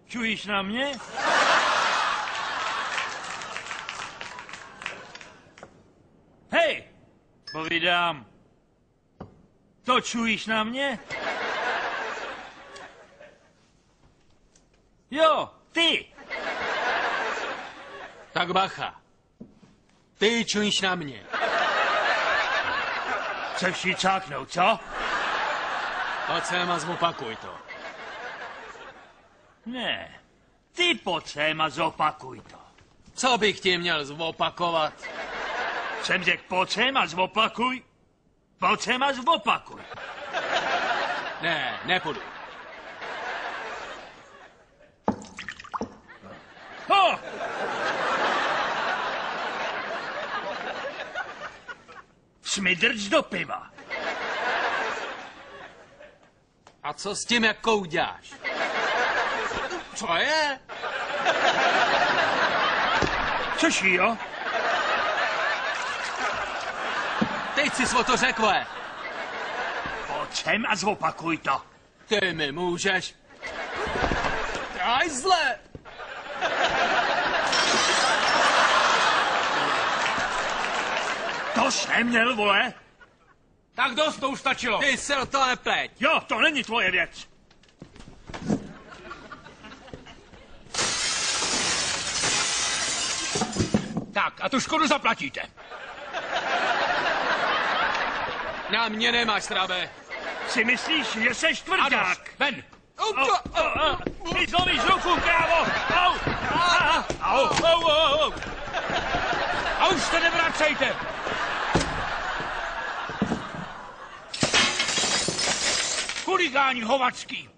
Čujíš na mě? Hej, povídám. To čujíš na mě? Jo, ty. Tak bacha. Ty čujíš na mě. Chceš jí cáknout, co? Pojď sem a zopakuj to. Ne, ty pojď sem a zopakuj to. Co bych ti měl zopakovat? Jsem řekl, pojď sem a zopakuj. Pojď sem a zopakuj. Ne, nepůjdu. Ho! Smidrč do piva. A co s tím, jak kouďáš? Co je? Což jo? Teď jsi o to řekle. Pojď sem a zopakuj to. Ty mi můžeš. Hajzle! To jsi neměl, vole? Tak dost, to už stačilo. Ty se do toho nepleť. Jo, to není tvoje věc. Tak, a tu škodu zaplatíte. Na mě nemáš, Strabe. Si myslíš, že seš tvrdák? Ven! Ty zlomíš ruku, krávo! Au! Au! A už se nevracejte! Chuligáni hovačský!